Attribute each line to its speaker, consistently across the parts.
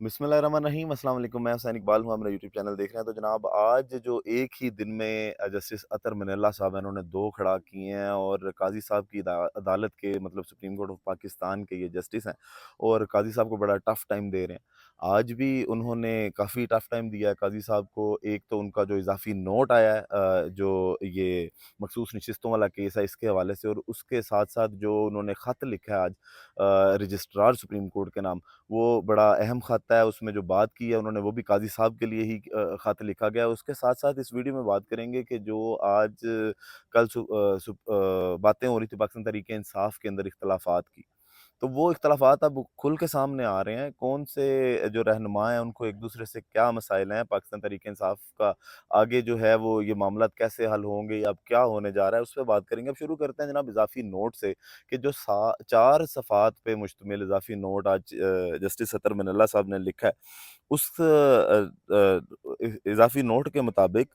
Speaker 1: بسم اللہ الرحمن الرحیم، السلام علیکم۔ میں حسین اقبال ہوں، آپ میرا یوٹیوب چینل دیکھ رہے ہیں۔ تو جناب آج جو ایک ہی دن میں جسٹس اطہر من اللہ صاحب ہیں، انہوں نے دو کھڑا کیے ہیں، اور قاضی صاحب کی عدالت کے مطلب سپریم کورٹ آف پاکستان کے یہ جسٹس ہیں، اور قاضی صاحب کو بڑا ٹف ٹائم دے رہے ہیں۔ آج بھی انہوں نے کافی ٹف ٹائم دیا ہے قاضی صاحب کو۔ ایک تو ان کا جو اضافی نوٹ آیا ہے جو یہ مخصوص نشستوں والا کیس ہے، اس کے حوالے سے، اور اس کے ساتھ ساتھ جو انہوں نے خط لکھا ہے آج رجسٹرار سپریم کورٹ کے نام، وہ بڑا اہم خط ہے۔ اس میں جو بات کی ہے انہوں نے، وہ بھی قاضی صاحب کے لیے ہی خط لکھا گیا ہے۔ اس کے ساتھ ساتھ اس ویڈیو میں بات کریں گے کہ جو آج کل باتیں ہو رہی تھی پاکستان تحریک انصاف کے اندر اختلافات کی، تو وہ اختلافات اب کھل کے سامنے آ رہے ہیں۔ کون سے جو رہنما ہیں ان کو ایک دوسرے سے کیا مسائل ہیں، پاکستان تحریک انصاف کا آگے جو ہے وہ یہ معاملات کیسے حل ہوں گے، اب کیا ہونے جا رہا ہے، اس پہ بات کریں گے۔ اب شروع کرتے ہیں جناب اضافی نوٹ سے، کہ جو 4 صفحات پہ مشتمل اضافی نوٹ آج جسٹس اطہر من اللہ صاحب نے لکھا ہے، اس اضافی نوٹ کے مطابق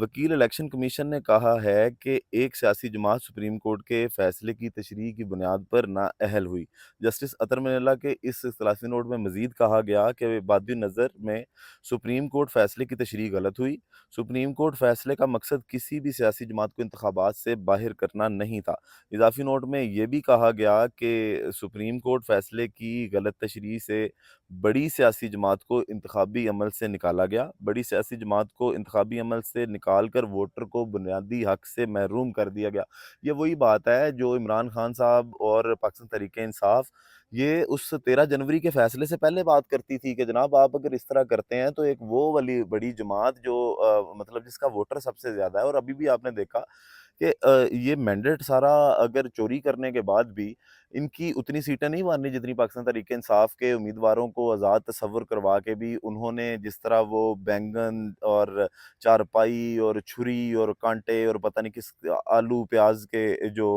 Speaker 1: وکیل الیکشن کمیشن نے کہا ہے کہ ایک سیاسی جماعت سپریم کورٹ کے فیصلے کی تشریح کی بنیاد پر نااہل ہوئی۔ جسٹس اطہر من اللہ کے اس اختلافی نوٹ میں مزید کہا گیا کہ بادی نظر میں سپریم کورٹ فیصلے کی تشریح غلط ہوئی۔ سپریم کورٹ فیصلے کا مقصد کسی بھی سیاسی جماعت کو انتخابات سے باہر کرنا نہیں تھا۔ اضافی نوٹ میں یہ بھی کہا گیا کہ سپریم کورٹ فیصلے کی غلط تشریح سے بڑی سیاسی جماعت کو انتخابی عمل سے نکالا گیا۔ بڑی سیاسی جماعت کو انتخابی عمل سے نکال کر ووٹر کو بنیادی حق سے محروم کر دیا گیا۔ یہ وہی بات ہے جو عمران خان صاحب اور پاکستان تحریک انصاف یہ اس 13 جنوری کے فیصلے سے پہلے بات کرتی تھی کہ جناب آپ اگر اس طرح کرتے ہیں تو ایک وہ والی بڑی جماعت جو مطلب جس کا ووٹر سب سے زیادہ ہے، اور ابھی بھی آپ نے دیکھا کہ یہ مینڈیٹ سارا اگر چوری کرنے کے بعد بھی ان کی اتنی سیٹیں نہیں ماننی جتنی پاکستان تحریک انصاف کے امیدواروں کو آزاد تصور کروا کے بھی انہوں نے جس طرح وہ بینگن اور چارپائی اور چھری اور کانٹے اور پتہ نہیں کس آلو پیاز کے جو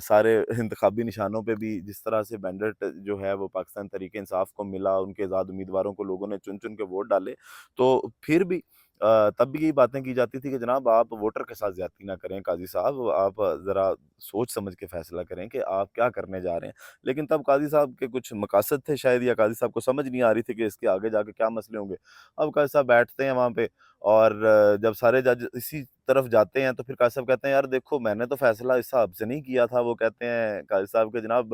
Speaker 1: سارے انتخابی نشانوں پہ بھی جس طرح سے مینڈیٹ جو ہے وہ پاکستان تحریک انصاف کو ملا، ان کے آزاد امیدواروں کو لوگوں نے چن چن کے ووٹ ڈالے، تو پھر بھی تب بھی یہی باتیں کی جاتی تھی کہ جناب آپ ووٹر کے ساتھ زیادتی نہ کریں، قاضی صاحب آپ ذرا سوچ سمجھ کے فیصلہ کریں کہ آپ کیا کرنے جا رہے ہیں۔ لیکن تب قاضی صاحب کے کچھ مقاصد تھے شاید، یا قاضی صاحب کو سمجھ نہیں آ رہی تھی کہ اس کے آگے جا کے کیا مسئلے ہوں گے۔ اب قاضی صاحب بیٹھتے ہیں وہاں پہ، اور جب سارے جج اسی طرف جاتے ہیں تو پھر قاضی صاحب کہتے ہیں یار دیکھو میں نے تو فیصلہ اس حساب سے نہیں کیا تھا۔ وہ کہتے ہیں قاضی صاحب کہ جناب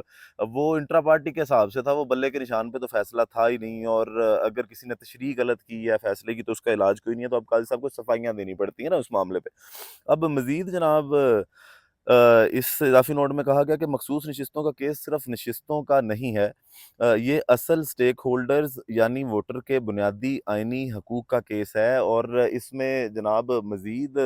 Speaker 1: وہ انٹرا پارٹی کے حساب سے تھا، وہ بلے کے نشان پہ تو فیصلہ تھا ہی نہیں، اور اگر کسی نے تشریح غلط کی ہے فیصلے کی تو اس کا علاج کوئی نہیں ہے، تو اب قاضی صاحب کو صفائیاں دینی پڑتی ہیں نا اس معاملے پہ۔ اب مزید جناب اس اضافی نوٹ میں کہا گیا کہ مخصوص نشستوں کا کیس صرف نشستوں کا نہیں ہے، یہ اصل سٹیک ہولڈرز یعنی ووٹر کے بنیادی آئینی حقوق کا کیس ہے۔ اور اس میں جناب مزید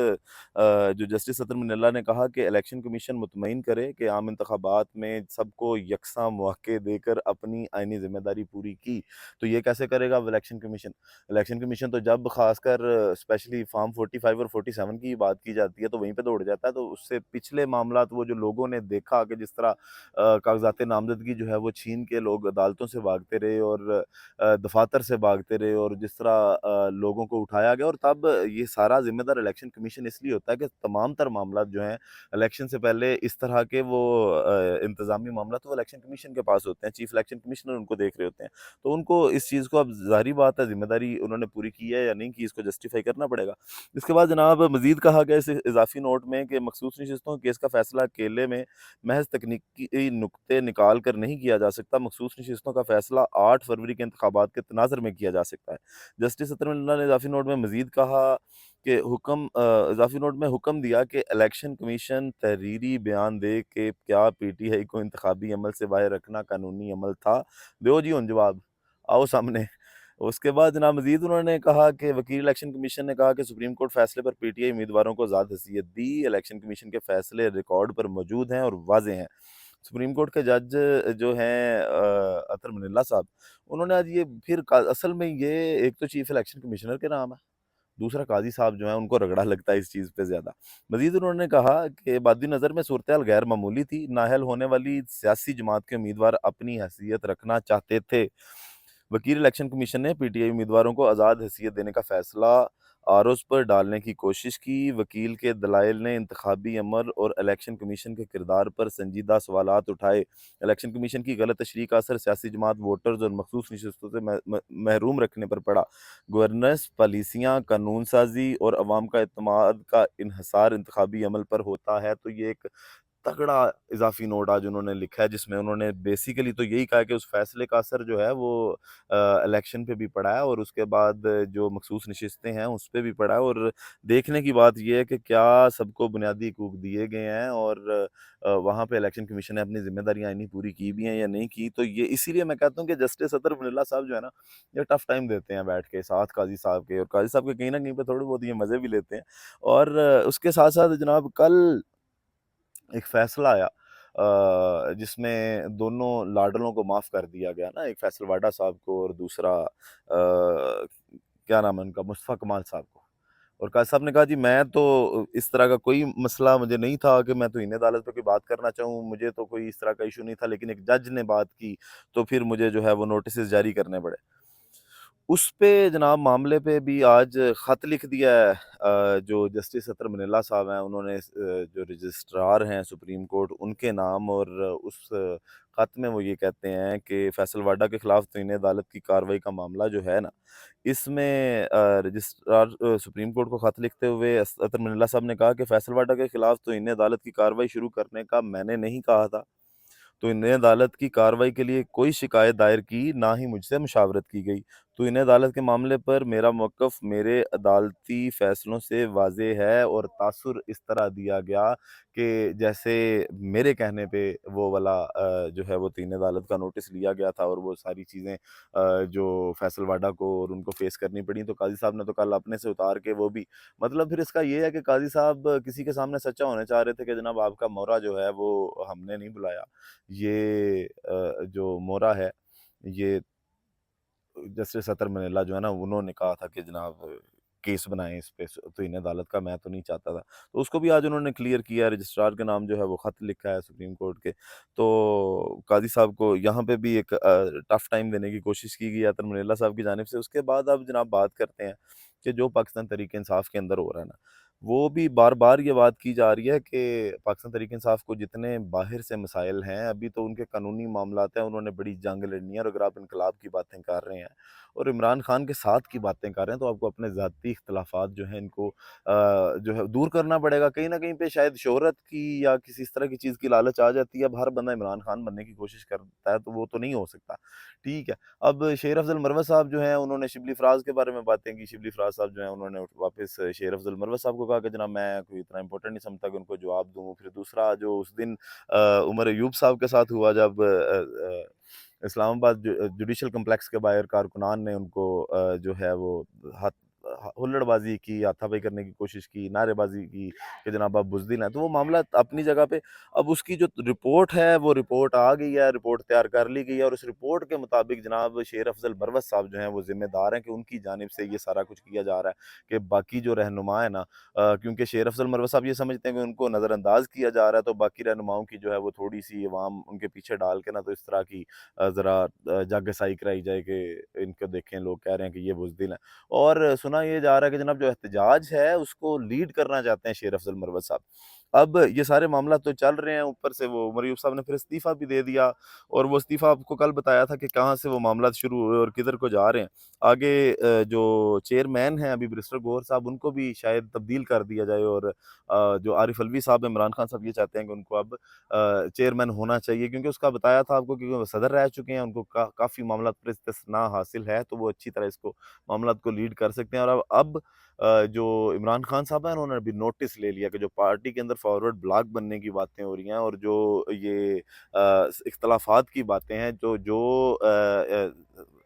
Speaker 1: جو جسٹس اطہر من اللہ نے کہا کہ الیکشن کمیشن مطمئن کرے کہ عام انتخابات میں سب کو یکساں مواقع دے کر اپنی آئینی ذمہ داری پوری کی۔ تو یہ کیسے کرے گا الیکشن کمیشن تو جب خاص کر اسپیشلی فارم 45 اور 47 کی بات کی جاتی ہے تو وہیں پہ دوڑ جاتا ہے۔ تو اس سے پچھلے معاملات وہ جو لوگوں نے دیکھا کہ جس طرح کاغذات نامزدگی جو ہے وہ چھین کے لوگ عدالتوں سے بھاگتے رہے اور دفاتر سے بھاگتے رہے، اور جس طرح لوگوں کو اٹھایا گیا، اور تب یہ سارا ذمہ دار الیکشن کمیشن اس لیے ہوتا ہے کہ تمام تر معاملات جو ہیں الیکشن سے پہلے اس طرح کے وہ انتظامی معاملات وہ الیکشن کمیشن کے پاس ہوتے ہیں، چیف الیکشن کمشنر ان کو دیکھ رہے ہوتے ہیں۔ تو ان کو اس چیز کو اب ظاہری بات ہے ذمہ داری انہوں نے پوری کی ہے یا نہیں کی، اس کو جسٹیفائی کرنا پڑے گا۔ اس کے بعد جناب مزید کہا گیا اس اضافی نوٹ میں کہ مخصوص نشستوں کے کیس کا فیصلہ اکیلے میں محض تکنیکی نقطے نکال کر نہیں کیا جا سکتا۔ مخصوص نشستوں کا فیصلہ 8 فروری کے انتخابات کے تناظر میں کیا جا سکتا ہے۔ جسٹس اطہر اللہ نے اضافی نوٹ میں مزید کہا کہ اضافی نوٹ میں حکم دیا کہ الیکشن کمیشن تحریری بیان دے کہ کیا پی ٹی آئی کو انتخابی عمل سے باہر رکھنا قانونی عمل تھا۔ دیو جی ان جواب آؤ سامنے۔ اس کے بعد جناب مزید انہوں نے کہا کہ وکیل الیکشن کمیشن نے کہا کہ سپریم کورٹ فیصلے پر پی ٹی آئی امیدواروں کو آزاد حیثیت دی۔ الیکشن کمیشن کے فیصلے ریکارڈ پر موجود ہیں اور واضح ہیں۔ سپریم کورٹ کے جج جو ہیں اطہر من اللہ صاحب، انہوں نے آج یہ پھر اصل میں یہ ایک تو چیف الیکشن کمشنر کے نام ہے، دوسرا قاضی صاحب جو ہیں ان کو رگڑا لگتا ہے اس چیز پہ زیادہ۔ مزید انہوں نے کہا کہ بادی نظر میں صورتحال غیر معمولی تھی، نااہل ہونے والی سیاسی جماعت کے امیدوار اپنی حیثیت رکھنا چاہتے تھے۔ وکیل الیکشن کمیشن نے پی ٹی آئی امیدواروں کو آزاد حیثیت دینے کا فیصلہ आरोज़ पर डालने की कोशिश की। वकील के दलाइल ने इंतखाबी अमल और इलेक्शन कमीशन के किरदार पर संजीदा सवालात उठाए। इलेक्शन कमीशन की गलत तशरीह का असर सियासी जमात, वोटर्स और मखसूस नशस्तों से महरूम रखने पर पड़ा। गवर्नेंस, पॉलिसियाँ, कानून साज़ी और अवाम का एतमाद का इन्हिसार इंतखाबी अमल पर होता है। तो ये एक तगड़ा इज़ाफ़ी नोट आज उन्होंने लिखा है, जिसमें उन्होंने बेसिकली तो यही कहा है कि उस फ़ैसले का असर जो है वो इलेक्शन पे भी पड़ा है और उसके बाद जो मखसूस नशिस्तें हैं उस पे भी पड़ा है। और देखने की बात ये है कि क्या सबको बुनियादी हकूक़ दिए गए हैं और वहाँ पे इलेक्शन कमीशन ने अपनी ज़िम्मेदारियाँ इन्हीं पूरी की भी हैं या नहीं की। तो ये इसीलिए मैं कहता हूँ कि जस्टिस अतर वनीला साहब जो है ना, ये टफ़ टाइम देते हैं बैठ के साथ काज़ी साहब के, और काज़ी साहब के कहीं न कहीं पे थोड़े बहुत ये मज़े भी लेते हैं। और उसके साथ-साथ जनाब कल एक फ़ैसला आया जिसमें दोनों लाडलों को माफ़ कर दिया गया ना, एक फैसल वाडा साहब को और दूसरा क्या नाम है उनका, मुस्तफ़ा कमाल साहब को। और काज़ी साहब ने कहा जी मैं तो इस तरह का कोई मसला मुझे नहीं था कि मैं तौहीन अदालत पे कोई बात करना चाहूँ, मुझे तो कोई इस तरह का इश्यू नहीं था, लेकिन एक जज ने बात की, तो फिर मुझे जो है वो नोटिसेस जारी करने पड़े। उस पे जनाब मामले पे भी आज ख़त लिख दिया है जो जस्टिस अतर मनीला साहब हैं, उन्होंने जो रजिस्ट्रार हैं सुप्रीम कोर्ट उनके नाम, और उस ख़त में वो ये कहते हैं कि फैसल वाडा के खिलाफ तौहीन अदालत की कार्रवाई का मामला जो है ना, इसमें रजिस्ट्रार सुप्रीम कोर्ट को ख़त लिखते हुए अतर मनीला साहब ने कहा कि फैसल वाडा के खिलाफ तौहीन अदालत की कार्रवाई शुरू करने का मैंने नहीं कहा था। तो इन्हें अदालत की कार्रवाई के लिए कोई शिकायत दायर की, ना ही मुझसे मशावरत की गई। तो इन्हें अदालत के मामले पर मेरा मौक़िफ़ मेरे अदालती फ़ैसलों से वाज़ेह है, और तासुर इस तरह दिया गया कि जैसे मेरे कहने पे वो वाला जो है वो तीन अदालत का नोटिस लिया गया था और वो सारी चीज़ें जो फैसल वाडा को और उनको फ़ेस करनी पड़ी। तो काज़ी साहब ने तो कल अपने से उतार के वो भी, मतलब फिर इसका ये है कि काज़ी साहब किसी के सामने सच्चा होना चाह रहे थे कि जनाब आपका मोहरा जो है वो हमने नहीं बुलाया। ये जो मोहरा है, ये जस्टिस अतर मनीला जो है ना, उन्होंने कहा था कि जनाब केस बनाएँ इस पे, तो इन्हें अदालत का मैं तो नहीं चाहता था। तो उसको भी आज उन्होंने क्लियर किया है, रजिस्ट्रार के नाम जो है वो ख़त लिखा है सुप्रीम कोर्ट के। तो काज़ी साहब को यहाँ पे भी एक टफ़ टाइम देने की कोशिश की गई है अतर मनीला साहब की जानिब से। उसके बाद अब जनाब बात करते हैं कि जो पाकिस्तान तहरीक-ए-इंसाफ़ के अंदर हो रहा है ना, वो भी बार-बार ये बात की जा रही है कि पाकिस्तान तहरीक-ए-इंसाफ़ को जितने बाहर से मसाइल हैं, अभी तो उनके कानूनी मामलात हैं, उन्होंने बड़ी जंग लड़नी है। और अगर आप इनकलाब की बातें कर रहे हैं और इमरान खान के साथ की बातें कर रहे हैं, तो आपको अपने ज़ाती इख्तिलाफ़ात जो हैं इनको जो है दूर करना पड़ेगा। कहीं न कहीं पे शायद शोहरत की या किसी इस तरह की चीज़ की लालच आ जाती है। अब हर बंदा इमरान खान बनने की कोशिश करता है, तो वो तो नहीं हो सकता, ठीक है। अब शेर अफ़ज़ल मरवत साहब जो हैं, उन्होंने शिबली फ़राज़ के बारे में बातें की। शिबली फ़राज़ साहब जो हैं, उन्होंने वापस शेर अफ़ज़ल मरवत साहब को कहा कि जनाब मैं कोई इतना इम्पोर्टेंट नहीं समझता कि उनको जवाब दूँ। फिर दूसरा जो उस दिन उमर अय्यूब साहब के साथ हुआ, जब इस्लामाबाद जुडिशल कॉम्प्लेक्स के बाहर कारकुनान ने उनको जो है वो हाथ हुल्लड़बाज़ी की, हाथापाई करने की कोशिश की, नारेबाज़ी की कि जनाब आप बुज़दिल हैं। तो वो मामला अपनी जगह पे, अब उसकी जो रिपोर्ट है, वो रिपोर्ट आ गई है, रिपोर्ट तैयार कर ली गई है, और उस रिपोर्ट के मुताबिक जनाब शेर अफ़ज़ल मरवत साहब जो हैं वो ज़िम्मेदार हैं कि उनकी जानिब से ये सारा कुछ किया जा रहा है, कि बाकी जो रहनुमा है ना, क्योंकि शेर अफ़ज़ल मरवत साहब ये समझते हैं कि उनको नज़रअंदाज किया जा रहा है, तो बाकी रहनुमाओं की जो है वो थोड़ी-सी अवाम उनके पीछे डाल के ना, तो इस तरह की ज़रा जागसाई कराई जाए कि इनको देखें, लोग कह रहे हैं कि ये बुज़दिल हैं। और सुना ये जा रहा है कि जनाब जो एहतजाज है उसको लीड करना चाहते हैं शेर अफ़ज़ल मरवत साहब। अब ये सारे मामला तो चल रहे हैं, ऊपर से वो उमर अय्यूब साहब ने फिर इस्तीफ़ा भी दे दिया, और वो इस्तीफ़ा आपको कल बताया था कि कहाँ से वो मामला शुरू हुए और किधर को जा रहे हैं। आगे जो चेयरमैन हैं अभी बैरिस्टर गौहर साहब, उनको भी शायद तब्दील कर दिया जाए, और जो आरिफ अलवी साहब, इमरान खान साहब ये चाहते हैं कि उनको अब चेयरमैन होना चाहिए, क्योंकि उसका बताया था आपको कि वो सदर रह चुके हैं, उनको काफ़ी मामलात पर इस्तिस्ना हासिल है, तो वो अच्छी तरह इसको मामलात को लीड कर सकते हैं। और अब जो इमरान खान साहब हैं, उन्होंने अभी नोटिस ले लिया कि जो पार्टी के अंदर फॉरवर्ड ब्लॉक बनने की बातें हो रही हैं, और जो ये इख्तलाफात की बातें हैं,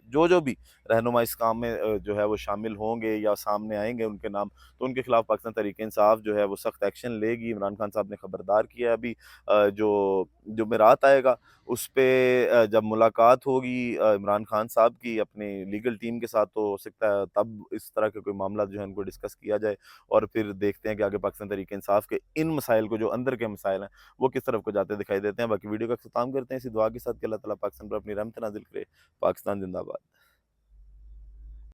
Speaker 1: जो भी रहनुमा इस काम में जो है वो शामिल होंगे या सामने आएँगे उनके नाम, तो उनके खिलाफ पाकिस्तान तहरीक-ए-इंसाफ़ जो है वो सख्त एक्शन लेगी। इमरान खान साहब ने खबरदार किया है अभी। जो जुमेरात आएगा उस पे जब मुलाकात होगी इमरान खान साहब की अपनी लीगल टीम के साथ, तो हो सकता है तब इस तरह के कोई मामला जो है उनको डिस्कस किया जाए, और फिर देखते हैं कि आगे पाकिस्तान तहरीक-ए-इंसाफ़ के इन मसाइल को, जो अंदर के मसाइल हैं, वो किस तरफ को जाते दिखाई देते हैं। बाकी वीडियो का अख्ताम करते हैं इसी दुआ के साथ कि अल्लाह ताला पाकिस्तान पर अपनी रहमत नाज़िल करे। पाकिस्तान ज़िंदाबाद।